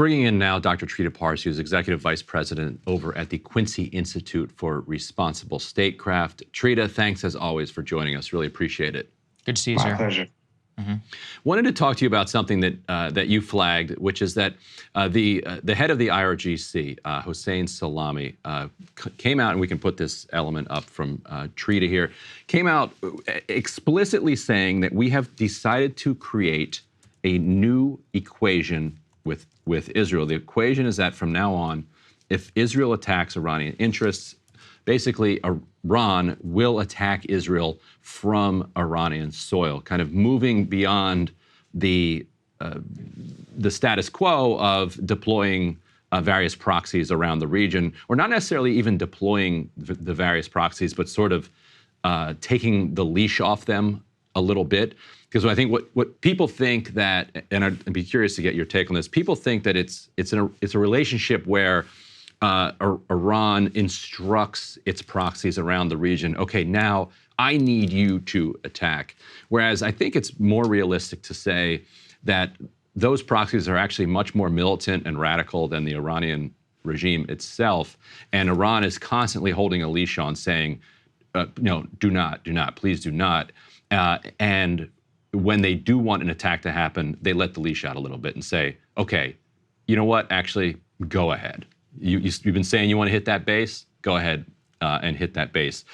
Bringing in now Dr. Trita Parsi, who's Executive Vice President over at the Quincy Institute for Responsible Statecraft. Trita, thanks as always for joining us. Really appreciate it. Good to see you, sir. My pleasure. Wanted to talk to you about something that that you flagged, which is that the head of the IRGC, Hossein Salami, came out, and we can put this element up from Trita here, came out explicitly saying that we have decided to create a new equation with Israel. The equation is that from now on, if Israel attacks Iranian interests, basically Iran will attack Israel from Iranian soil, kind of moving beyond the status quo of deploying various proxies around the region, or not necessarily even deploying the various proxies, but sort of taking the leash off them a little bit. Because I think what people think that, and I'd be curious to get your take on this, people think that it's a relationship where Iran instructs its proxies around the region, okay, now I need you to attack. Whereas I think it's more realistic to say that those proxies are actually much more militant and radical than the Iranian regime itself. And Iran is constantly holding a leash on, saying, no, do not, please do not. And when they do want an attack to happen, they let the leash out a little bit and say, okay, you know what, actually, go ahead. You've been saying you want to hit that base? Go ahead and hit that base.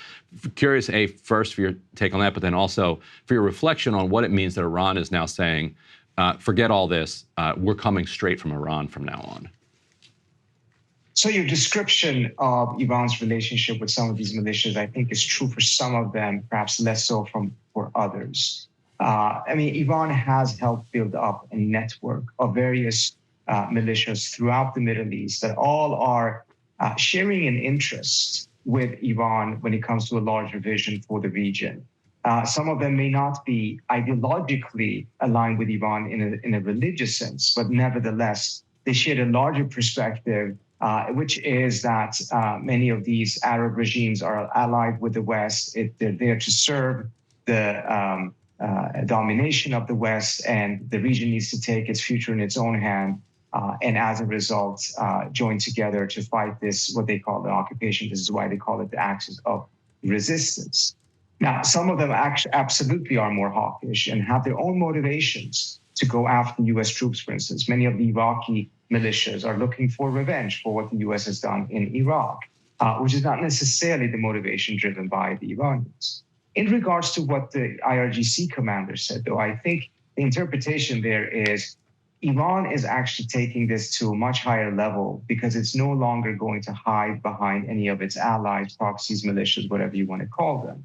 Curious, first for your take on that, but then also for your reflection on what it means that Iran is now saying, forget all this, we're coming straight from Iran from now on. So your description of Iran's relationship with some of these militias, I think, is true for some of them, perhaps less so for others. I mean, Iran has helped build up a network of various militias throughout the Middle East that all are sharing an interest with Iran when it comes to a larger vision for the region. Some of them may not be ideologically aligned with Iran in a religious sense, but nevertheless, they share a larger perspective, which is that many of these Arab regimes are allied with the West. They're there to serve the domination of the West, and the region needs to take its future in its own hand. And as a result, join together to fight this, what they call the occupation. This is why they call it the axis of resistance. Now, some of them absolutely are more hawkish and have their own motivations to go after U.S. troops, for instance. Many of the Iraqi militias are looking for revenge for what the U.S. has done in Iraq, which is not necessarily the motivation driven by the Iranians. In regards to what the IRGC commander said, though, I think the interpretation there is Iran is actually taking this to a much higher level because it's no longer going to hide behind any of its allies, proxies, militias, whatever you want to call them.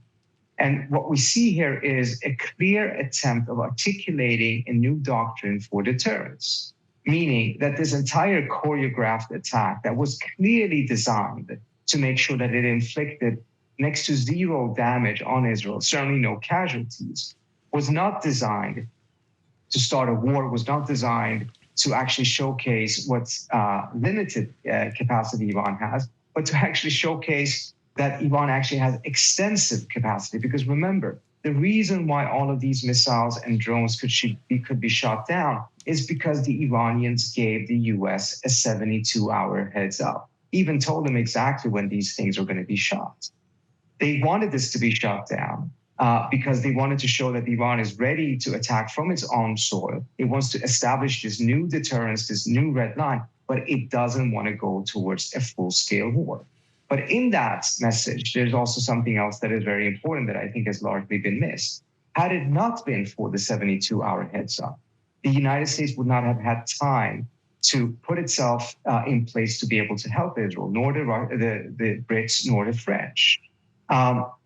And what we see here is a clear attempt of articulating a new doctrine for deterrence, meaning that this entire choreographed attack that was clearly designed to make sure that it inflicted next to zero damage on Israel, certainly no casualties, was not designed to start a war, was not designed to actually showcase what limited capacity Iran has, but to actually showcase that Iran actually has extensive capacity. Because remember, the reason why all of these missiles and drones could be shot down is because the Iranians gave the US a 72-hour heads up, even told them exactly when these things are going to be shot. They wanted this to be shot down because they wanted to show that Iran is ready to attack from its own soil. It wants to establish this new deterrence, this new red line, but it doesn't want to go towards a full-scale war. But in that message, there's also something else that is very important that I think has largely been missed. Had it not been for the 72-hour heads up, the United States would not have had time to put itself in place to be able to help Israel, nor the Brits, nor the French.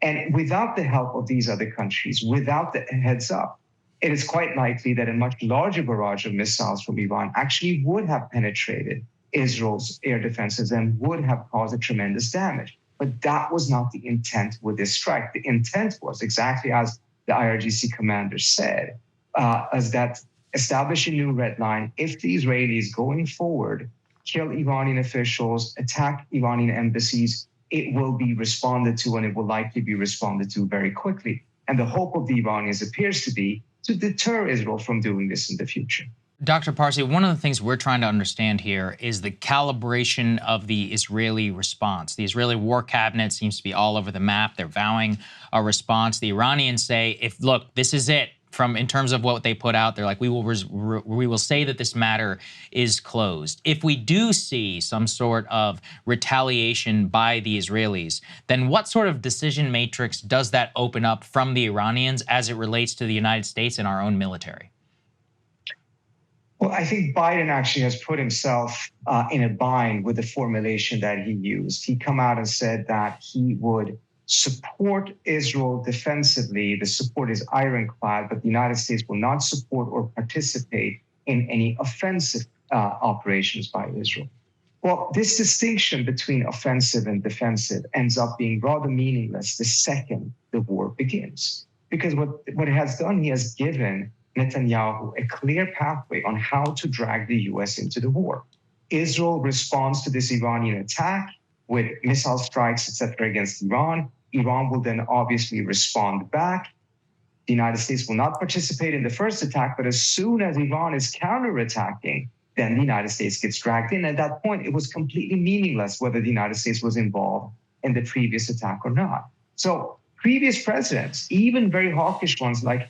And without the help of these other countries, without the heads up, it is quite likely that a much larger barrage of missiles from Iran actually would have penetrated Israel's air defenses and would have caused a tremendous damage. But that was not the intent with this strike. The intent was exactly as the IRGC commander said, as that establish a new red line. If the Israelis going forward kill Iranian officials, attack Iranian embassies, it will be responded to, and it will likely be responded to very quickly. And the hope of the Iranians appears to be to deter Israel from doing this in the future. Dr. Parsi, one of the things we're trying to understand here is the calibration of the Israeli response. The Israeli war cabinet seems to be all over the map. They're vowing a response. The Iranians say, if look, this is it. From in terms of what they put out, they're like, we will say that this matter is closed. If we do see some sort of retaliation by the Israelis, then what sort of decision matrix does that open up from the Iranians as it relates to the United States and our own military? Well, I think Biden actually has put himself in a bind with the formulation that he used. He come out and said that he would support Israel defensively. The support is ironclad, but the United States will not support or participate in any offensive operations by Israel. Well, this distinction between offensive and defensive ends up being rather meaningless the second the war begins. Because what it has done, he has given Netanyahu a clear pathway on how to drag the U.S. into the war. Israel responds to this Iranian attack with missile strikes, etc., against Iran. Iran will then obviously respond back. The United States will not participate in the first attack, but as soon as Iran is counterattacking, then the United States gets dragged in. At that point, it was completely meaningless whether the United States was involved in the previous attack or not. So previous presidents, even very hawkish ones like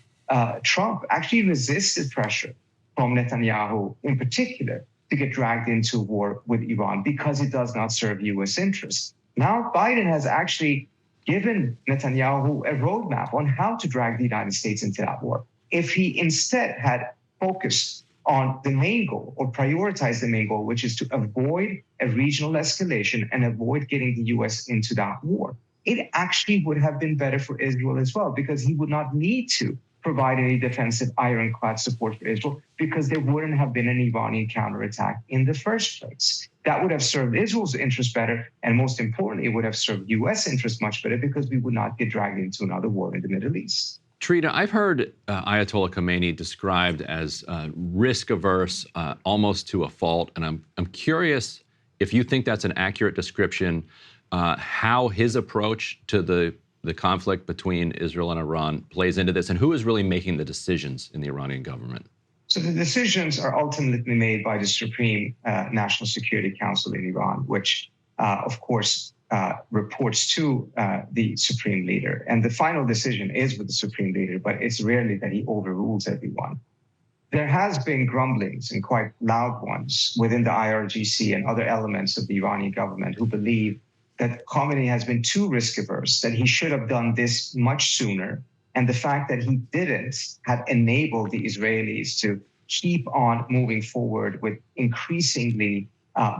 Trump, actually resisted pressure from Netanyahu in particular to get dragged into war with Iran because it does not serve U.S. interests. Now Biden has actually given Netanyahu a roadmap on how to drag the United States into that war. If he instead had focused on the main goal or prioritized the main goal, which is to avoid a regional escalation and avoid getting the U.S. into that war, it actually would have been better for Israel as well, because he would not need to provide any defensive ironclad support for Israel, because there wouldn't have been an Iranian counterattack in the first place. That would have served Israel's interest better, and most importantly, it would have served U.S. interest much better, because we would not get dragged into another war in the Middle East. Trita, I've heard Ayatollah Khomeini described as risk-averse, almost to a fault, and I'm curious if you think that's an accurate description, how his approach to the conflict between Israel and Iran plays into this, and who is really making the decisions in the Iranian government? So the decisions are ultimately made by the Supreme National Security Council in Iran, which, of course, reports to the Supreme Leader. And the final decision is with the Supreme Leader, but it's rarely that he overrules everyone. There has been grumblings, and quite loud ones, within the IRGC and other elements of the Iranian government who believe that Khomeini has been too risk-averse, that he should have done this much sooner. And the fact that he didn't have enabled the Israelis to keep on moving forward with increasingly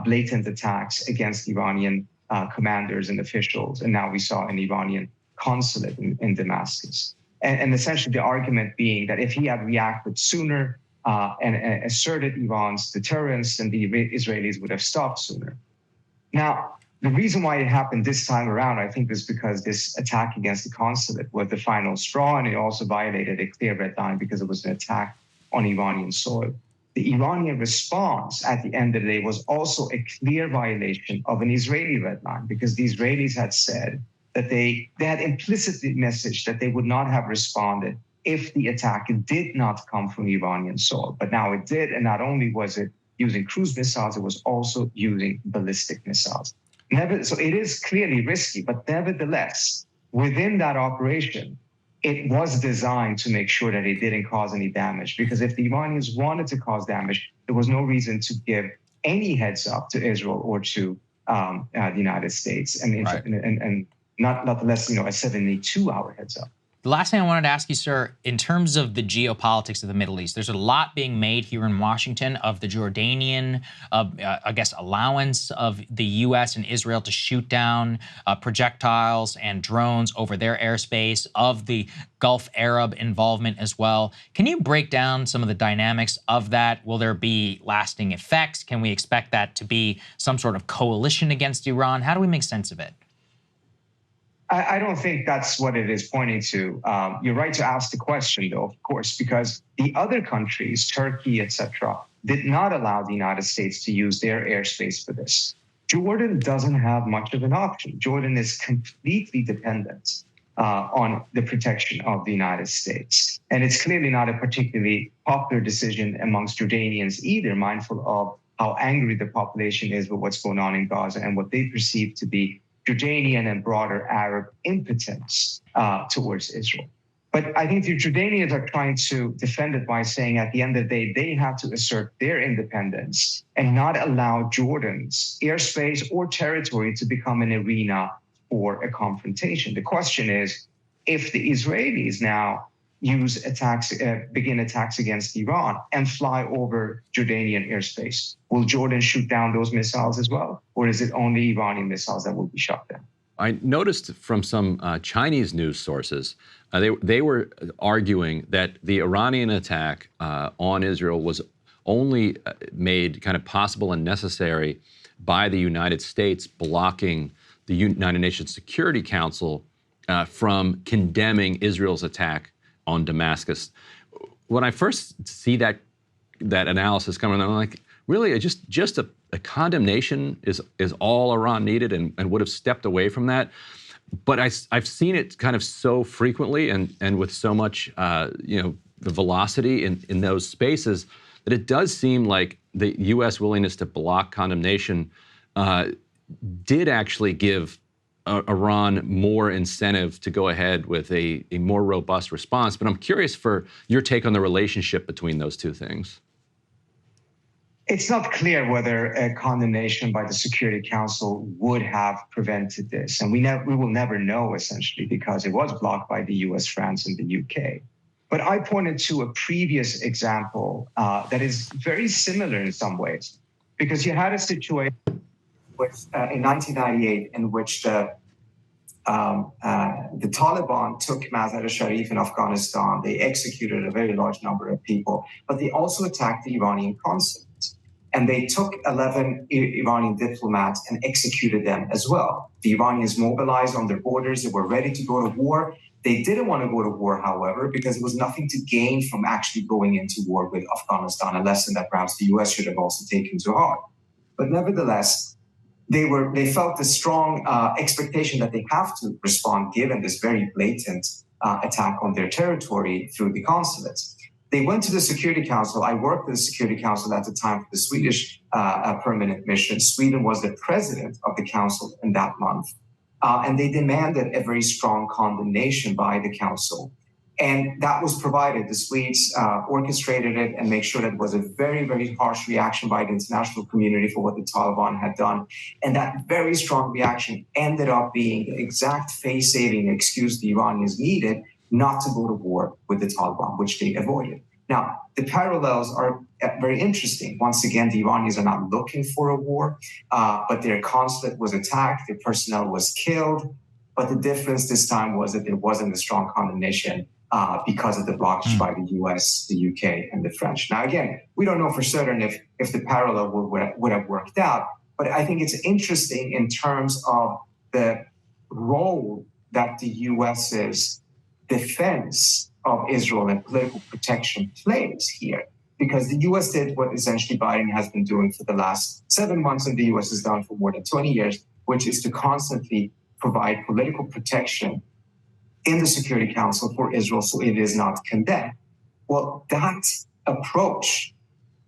blatant attacks against Iranian commanders and officials. And now we saw an Iranian consulate in Damascus. And essentially the argument being that if he had reacted sooner and asserted Iran's deterrence, then the Israelis would have stopped sooner. Now, the reason why it happened this time around, I think, is because this attack against the consulate was the final straw, and it also violated a clear red line because it was an attack on Iranian soil. The Iranian response at the end of the day was also a clear violation of an Israeli red line, because the Israelis had said that they had implicitly messaged that they would not have responded if the attack did not come from Iranian soil. But now it did, and not only was it using cruise missiles, it was also using ballistic missiles. So it is clearly risky, but nevertheless, within that operation, it was designed to make sure that it didn't cause any damage. Because if the Iranians wanted to cause damage, there was no reason to give any heads up to Israel or to the United States, and not less, a 72-hour heads up. The last thing I wanted to ask you, sir, in terms of the geopolitics of the Middle East, there's a lot being made here in Washington of the Jordanian, allowance of the U.S. and Israel to shoot down projectiles and drones over their airspace, of the Gulf Arab involvement as well. Can you break down some of the dynamics of that? Will there be lasting effects? Can we expect that to be some sort of coalition against Iran? How do we make sense of it? I don't think that's what it is pointing to. You're right to ask the question, though, of course, because the other countries, Turkey, etc., did not allow the United States to use their airspace for this. Jordan doesn't have much of an option. Jordan is completely dependent on the protection of the United States. And it's clearly not a particularly popular decision amongst Jordanians either, mindful of how angry the population is with what's going on in Gaza and what they perceive to be Jordanian and broader Arab impotence towards Israel. But I think the Jordanians are trying to defend it by saying at the end of the day, they have to assert their independence and not allow Jordan's airspace or territory to become an arena for a confrontation. The question is, if the Israelis now begin attacks against Iran and fly over Jordanian airspace, will Jordan shoot down those missiles as well? Or is it only Iranian missiles that will be shot down? I noticed from some Chinese news sources, they were arguing that the Iranian attack on Israel was only made kind of possible and necessary by the United States blocking the United Nations Security Council from condemning Israel's attack on Damascus. When I first see that analysis coming, I'm like, really, just a condemnation is all Iran needed and would have stepped away from that. But I've seen it kind of so frequently and with so much, the velocity in those spaces that it does seem like the U.S. willingness to block condemnation did actually give Iran more incentive to go ahead with a more robust response. But I'm curious for your take on the relationship between those two things. It's not clear whether a condemnation by the Security Council would have prevented this. And we will never know, essentially, because it was blocked by the US, France, and the UK. But I pointed to a previous example that is very similar in some ways, because you had a situation in 1998 in which the Taliban took Mazar-e-Sharif in Afghanistan. They executed a very large number of people, but they also attacked the Iranian consulate. And they took 11 Iranian diplomats and executed them as well. The Iranians mobilized on their borders. They were ready to go to war. They didn't want to go to war, however, because there was nothing to gain from actually going into war with Afghanistan, a lesson that perhaps the US should have also taken to heart. But nevertheless, they felt a strong expectation that they have to respond given this very blatant attack on their territory through the consulates. They went to the Security Council. I worked with the Security Council at the time for the Swedish permanent mission. Sweden was the president of the council in that month. And they demanded a very strong condemnation by the council. And that was provided. The Swedes orchestrated it and made sure that it was a very, very harsh reaction by the international community for what the Taliban had done. And that very strong reaction ended up being the exact face-saving excuse the Iranians needed not to go to war with the Taliban, which they avoided. Now, the parallels are very interesting. Once again, the Iranians are not looking for a war, but their consulate was attacked, their personnel was killed. But the difference this time was that there wasn't a strong condemnation because of the blockage by the US, the UK, and the French. Now, again, we don't know for certain if the parallel would have worked out, but I think it's interesting in terms of the role that the US's defense of Israel and political protection plays here. Because the US did what essentially Biden has been doing for the last 7 months and the US has done for more than 20 years, which is to constantly provide political protection in the Security Council for Israel so it is not condemned. Well, that approach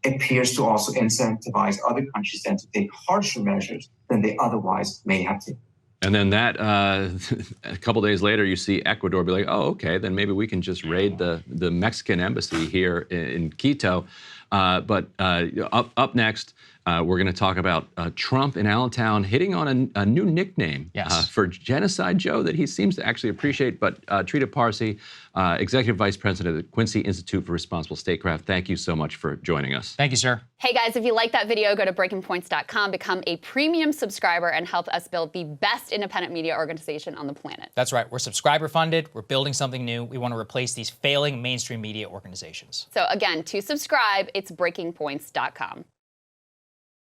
appears to also incentivize other countries then to take harsher measures than they otherwise may have taken. And then that, a couple days later, you see Ecuador be like, oh, okay, then maybe we can just raid the Mexican embassy here in Quito. But up next, we're going to talk about Trump in Allentown hitting on a new nickname for Genocide Joe that he seems to actually appreciate. But Trita Parsi, Executive Vice President of the Quincy Institute for Responsible Statecraft, thank you so much for joining us. Thank you, sir. Hey, guys, if you like that video, go to breakingpoints.com, become a premium subscriber, and help us build the best independent media organization on the planet. That's right. We're subscriber funded. We're building something new. We want to replace these failing mainstream media organizations. So again, to subscribe, it's breakingpoints.com.